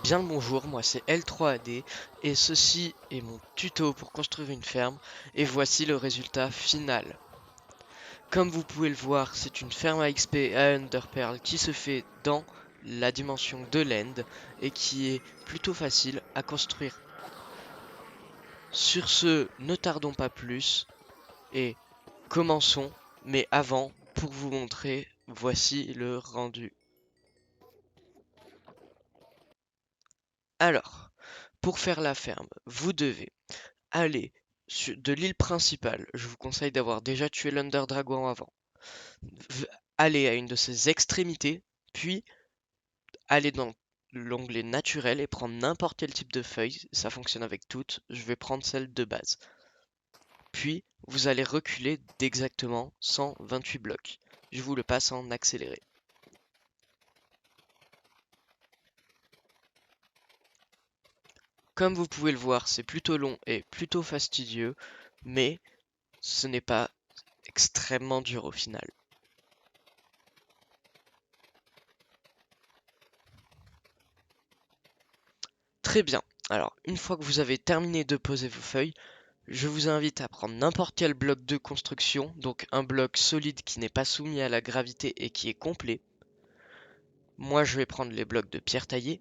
Bien le bonjour, moi c'est L3AD et ceci est mon tuto pour construire une ferme et voici le résultat final. Comme vous pouvez le voir, c'est une ferme à XP à Enderpearl qui se fait dans la dimension de l'End et qui est plutôt facile à construire. Sur ce, ne tardons pas plus et commençons, mais avant, pour vous montrer, voici le rendu. Alors, pour faire la ferme, vous devez aller de l'île principale. Je vous conseille d'avoir déjà tué l'Under Dragon avant. Aller à une de ses extrémités, puis aller dans l'onglet naturel et prendre n'importe quel type de feuille. Ça fonctionne avec toutes. Je vais prendre celle de base. Puis, vous allez reculer d'exactement 128 blocs. Je vous le passe en accéléré. Comme vous pouvez le voir, c'est plutôt long et plutôt fastidieux, mais ce n'est pas extrêmement dur au final. Très bien. Alors, une fois que vous avez terminé de poser vos feuilles, je vous invite à prendre n'importe quel bloc de construction, donc un bloc solide qui n'est pas soumis à la gravité et qui est complet. Moi, je vais prendre les blocs de pierre taillée,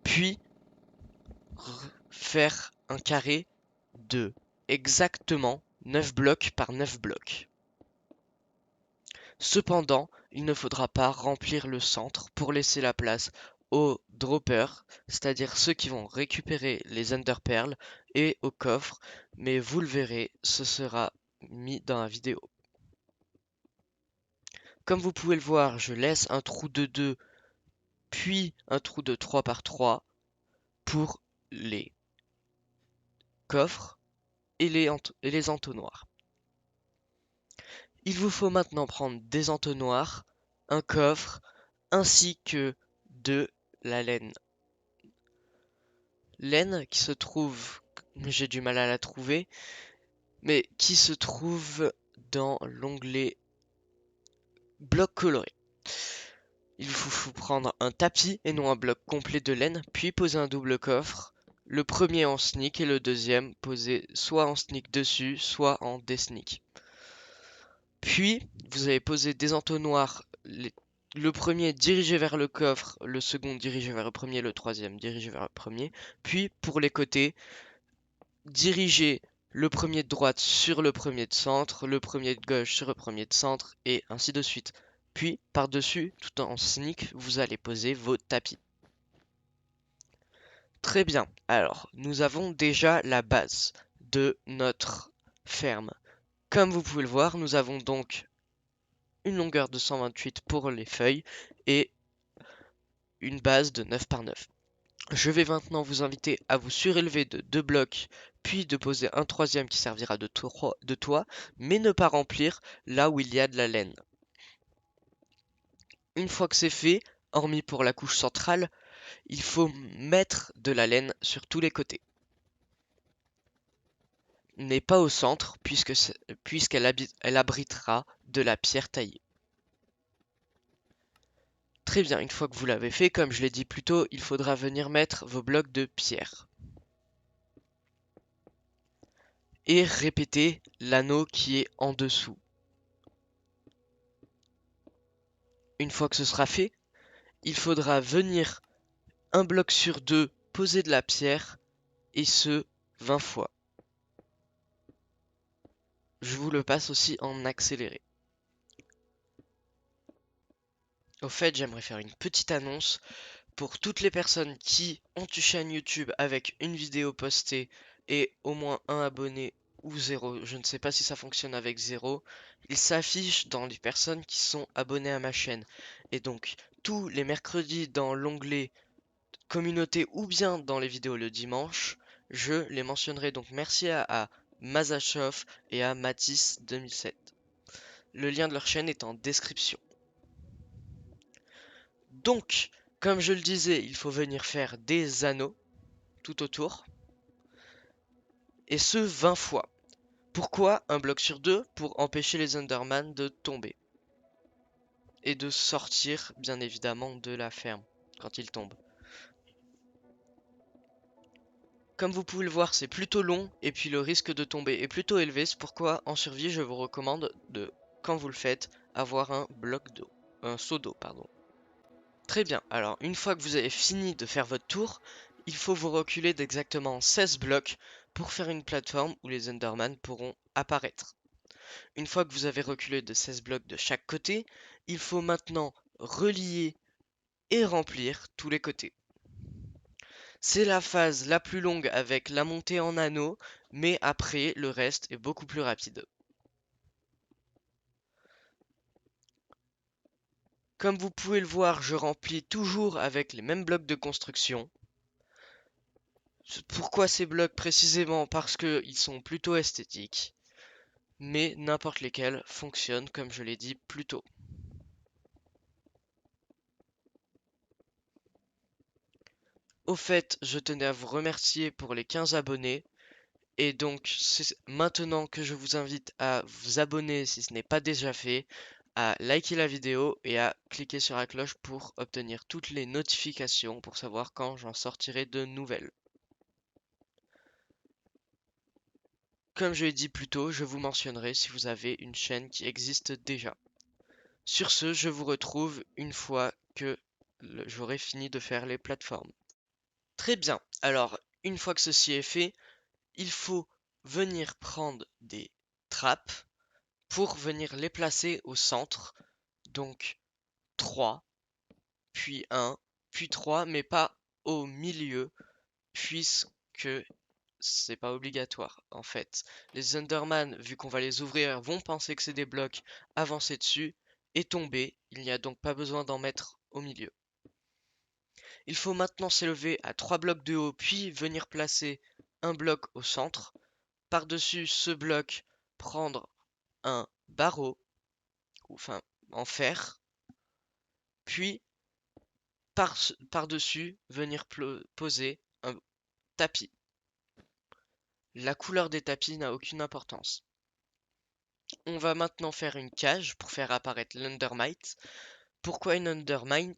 puis faire un carré de exactement 9 blocs par 9 blocs. Cependant, il ne faudra pas remplir le centre pour laisser la place aux droppers, c'est-à-dire ceux qui vont récupérer les enderpearls, et aux coffres, mais vous le verrez, ce sera mis dans la vidéo. Comme vous pouvez le voir, je laisse un trou de 2, puis un trou de 3 par 3 pour les coffres et les entonnoirs. Il vous faut maintenant prendre des entonnoirs, un coffre, ainsi que de la laine. Laine qui se trouve, j'ai du mal à la trouver, mais qui se trouve dans l'onglet bloc coloré. Il vous faut prendre un tapis et non un bloc complet de laine, puis poser un double coffre. Le premier en sneak et le deuxième posé soit en sneak dessus, soit en desneak. Puis, vous allez poser des entonnoirs, le premier dirigé vers le coffre, le second dirigé vers le premier, le troisième dirigé vers le premier. Puis, pour les côtés, dirigez le premier de droite sur le premier de centre, le premier de gauche sur le premier de centre, et ainsi de suite. Puis, par-dessus, tout en sneak, vous allez poser vos tapis. Très bien, alors, nous avons déjà la base de notre ferme. Comme vous pouvez le voir, nous avons donc une longueur de 128 pour les feuilles et une base de 9 par 9. Je vais maintenant vous inviter à vous surélever de 2 blocs, puis de poser un troisième qui servira de toit, mais ne pas remplir là où il y a de la laine. Une fois que c'est fait, hormis pour la couche centrale, il faut mettre de la laine sur tous les côtés. Mais pas au centre, puisqu'elle abritera de la pierre taillée. Très bien, une fois que vous l'avez fait, comme je l'ai dit plus tôt, il faudra venir mettre vos blocs de pierre. Et répéter l'anneau qui est en dessous. Une fois que ce sera fait, il faudra venir un bloc sur deux poser de la pierre, et ce 20 fois. Je vous le passe aussi en accéléré. Au fait, j'aimerais faire une petite annonce pour toutes les personnes qui ont une chaîne YouTube avec une vidéo postée et au moins un abonné ou zéro. Je ne sais pas si ça fonctionne avec zéro. Il s'affiche dans les personnes qui sont abonnées à ma chaîne. Et donc, tous les mercredis dans l'onglet communauté ou bien dans les vidéos le dimanche, je les mentionnerai. Donc merci à Mazachov et à Matisse 2007. Le lien de leur chaîne est en description. Donc, comme je le disais, il faut venir faire des anneaux tout autour. Et ce 20 fois. Pourquoi un bloc sur deux? Pour empêcher les Enderman de tomber. Et de sortir, bien évidemment, de la ferme quand ils tombent. Comme vous pouvez le voir, c'est plutôt long et puis le risque de tomber est plutôt élevé. C'est pourquoi en survie, je vous recommande de, quand vous le faites, avoir un bloc d'eau, un seau d'eau, pardon. Très bien, alors une fois que vous avez fini de faire votre tour, il faut vous reculer d'exactement 16 blocs pour faire une plateforme où les Enderman pourront apparaître. Une fois que vous avez reculé de 16 blocs de chaque côté, il faut maintenant relier et remplir tous les côtés. C'est la phase la plus longue avec la montée en anneau, mais après le reste est beaucoup plus rapide. Comme vous pouvez le voir, je remplis toujours avec les mêmes blocs de construction. Pourquoi ces blocs précisément? Parce qu'ils sont plutôt esthétiques, mais n'importe lesquels fonctionnent comme je l'ai dit plus tôt. Au fait, je tenais à vous remercier pour les 15 abonnés. Et donc, c'est maintenant que je vous invite à vous abonner si ce n'est pas déjà fait, à liker la vidéo et à cliquer sur la cloche pour obtenir toutes les notifications pour savoir quand j'en sortirai de nouvelles. Comme je l'ai dit plus tôt, je vous mentionnerai si vous avez une chaîne qui existe déjà. Sur ce, je vous retrouve une fois que j'aurai fini de faire les plateformes. Très bien, alors une fois que ceci est fait, il faut venir prendre des trappes pour venir les placer au centre. Donc 3, puis 1, puis 3, mais pas au milieu, puisque c'est pas obligatoire en fait. Les Enderman, vu qu'on va les ouvrir, vont penser que c'est des blocs, avancer dessus et tomber. Il n'y a donc pas besoin d'en mettre au milieu. Il faut maintenant s'élever à 3 blocs de haut, puis venir placer un bloc au centre. Par-dessus ce bloc, prendre un barreau, enfin en fer, puis par-dessus venir poser un tapis. La couleur des tapis n'a aucune importance. On va maintenant faire une cage pour faire apparaître l'Undermite. Pourquoi une Undermite?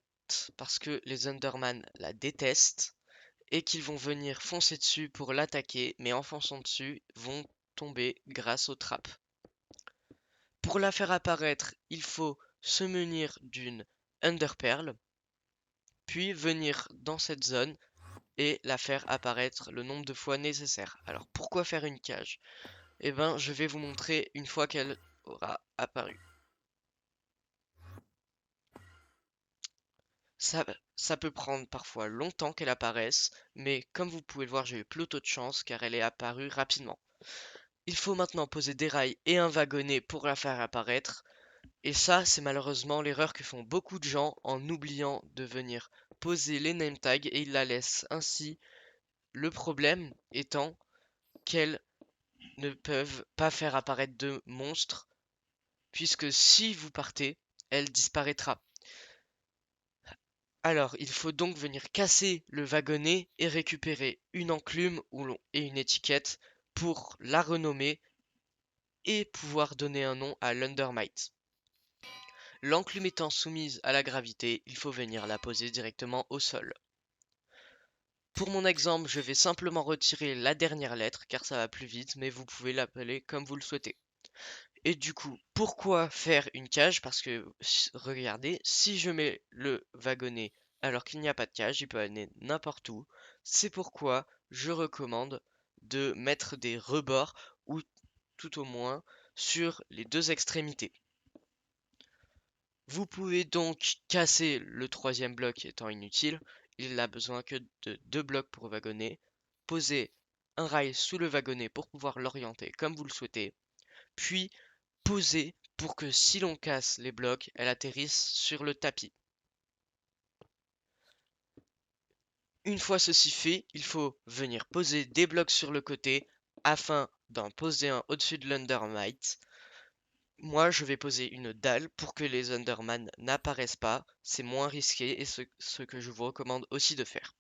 Parce que les Underman la détestent et qu'ils vont venir foncer dessus pour l'attaquer, mais en fonçant dessus, vont tomber grâce aux trappes. Pour la faire apparaître, il faut se munir d'une Underpearl, puis venir dans cette zone et la faire apparaître le nombre de fois nécessaire. Alors pourquoi faire une cage? Eh ben, je vais vous montrer une fois qu'elle aura apparu. Ça peut prendre parfois longtemps qu'elle apparaisse, mais comme vous pouvez le voir, j'ai eu plutôt de chance car elle est apparue rapidement. Il faut maintenant poser des rails et un wagonnet pour la faire apparaître, et ça, c'est malheureusement l'erreur que font beaucoup de gens en oubliant de venir poser les name tags et ils la laissent ainsi. Le problème étant qu'elles ne peuvent pas faire apparaître de monstres, puisque si vous partez, elle disparaîtra. Alors, il faut donc venir casser le wagonnet et récupérer une enclume et une étiquette pour la renommer et pouvoir donner un nom à l'Undermite. L'enclume étant soumise à la gravité, il faut venir la poser directement au sol. Pour mon exemple, je vais simplement retirer la dernière lettre car ça va plus vite, mais vous pouvez l'appeler comme vous le souhaitez. Et du coup, pourquoi faire une cage? Parce que, regardez, si je mets le wagonnet alors qu'il n'y a pas de cage, il peut aller n'importe où. C'est pourquoi je recommande de mettre des rebords ou tout au moins sur les deux extrémités. Vous pouvez donc casser le troisième bloc étant inutile. Il n'a besoin que de 2 blocs pour wagonner. Poser un rail sous le wagonnet pour pouvoir l'orienter comme vous le souhaitez. Puis poser pour que si l'on casse les blocs, elle atterrisse sur le tapis. Une fois ceci fait, il faut venir poser des blocs sur le côté afin d'en poser un au-dessus de l'Undermite. Moi, je vais poser une dalle pour que les Underman n'apparaissent pas. C'est moins risqué et ce que je vous recommande aussi de faire.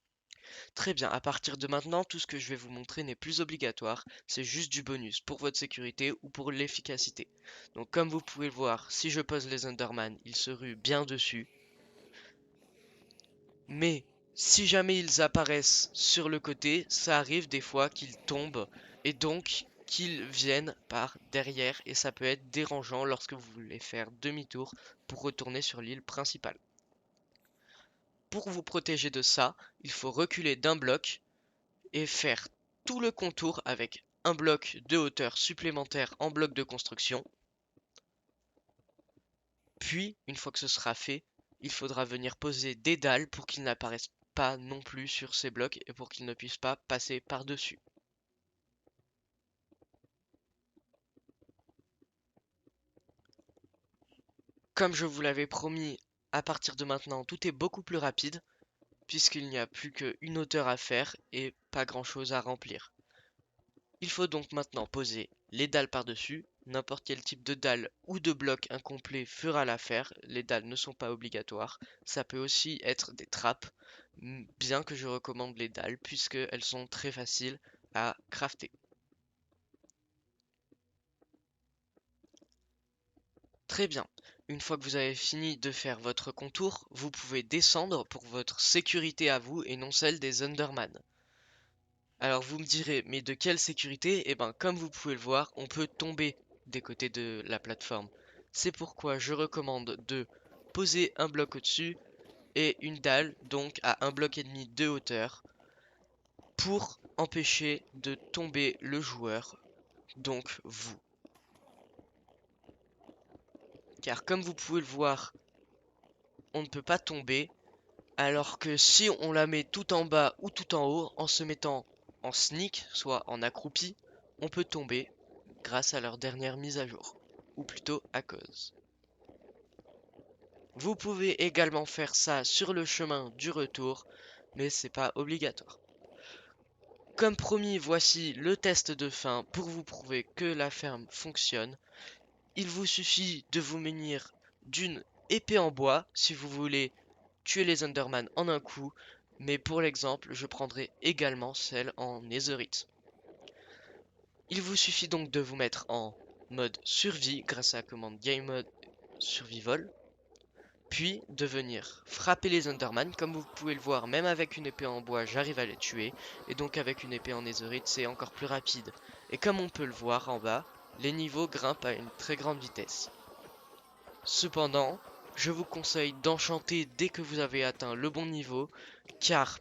Très bien, à partir de maintenant, tout ce que je vais vous montrer n'est plus obligatoire, c'est juste du bonus pour votre sécurité ou pour l'efficacité. Donc comme vous pouvez le voir, si je pose les Underman, ils se ruent bien dessus. Mais Si jamais ils apparaissent sur le côté, ça arrive des fois qu'ils tombent et donc qu'ils viennent par derrière et ça peut être dérangeant lorsque vous voulez faire demi-tour pour retourner sur l'île principale. Pour vous protéger de ça, il faut reculer d'un bloc et faire tout le contour avec un bloc de hauteur supplémentaire en bloc de construction. Puis, une fois que ce sera fait, il faudra venir poser des dalles pour qu'ils n'apparaissent pas non plus sur ces blocs et pour qu'ils ne puissent pas passer par-dessus. Comme je vous l'avais promis, à partir de maintenant, tout est beaucoup plus rapide, puisqu'il n'y a plus qu'une hauteur à faire et pas grand-chose à remplir. Il faut donc maintenant poser les dalles par-dessus. N'importe quel type de dalle ou de bloc incomplet fera l'affaire. Les dalles ne sont pas obligatoires. Ça peut aussi être des trappes, bien que je recommande les dalles puisqu'elles sont très faciles à crafter. Très bien. Une fois que vous avez fini de faire votre contour, vous pouvez descendre pour votre sécurité à vous et non celle des Enderman. Alors vous me direz, mais de quelle sécurité? Eh ben, comme vous pouvez le voir, on peut tomber des côtés de la plateforme. C'est pourquoi je recommande de poser un bloc au-dessus et une dalle, donc à un bloc et demi de hauteur, pour empêcher de tomber le joueur, donc vous. Car comme vous pouvez le voir, on ne peut pas tomber, alors que si on la met tout en bas ou tout en haut, en se mettant en sneak, soit en accroupi, on peut tomber grâce à leur dernière mise à jour, ou plutôt à cause. Vous pouvez également faire ça sur le chemin du retour, mais c'est pas obligatoire. Comme promis, voici le test de fin pour vous prouver que la ferme fonctionne. Il vous suffit de vous munir d'une épée en bois si vous voulez tuer les Enderman en un coup, mais pour l'exemple, je prendrai également celle en Netherite. Il vous suffit donc de vous mettre en mode survie grâce à la commande Game Mode Survival, puis de venir frapper les Enderman. Comme vous pouvez le voir, même avec une épée en bois, j'arrive à les tuer, et donc avec une épée en Netherite, c'est encore plus rapide. Et comme on peut le voir en bas, les niveaux grimpent à une très grande vitesse. Cependant, je vous conseille d'enchanter dès que vous avez atteint le bon niveau, car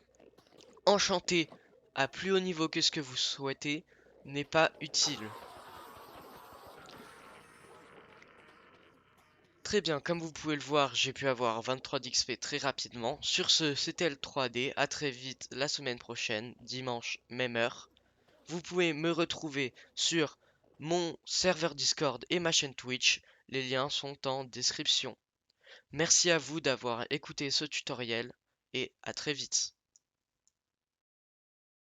enchanter à plus haut niveau que ce que vous souhaitez n'est pas utile. Très bien, comme vous pouvez le voir, j'ai pu avoir 23 d'XP très rapidement. Sur ce, c'était le 3D. À très vite la semaine prochaine, dimanche, même heure. Vous pouvez me retrouver sur mon serveur Discord et ma chaîne Twitch. Les liens sont en description. Merci à vous d'avoir écouté ce tutoriel et à très vite.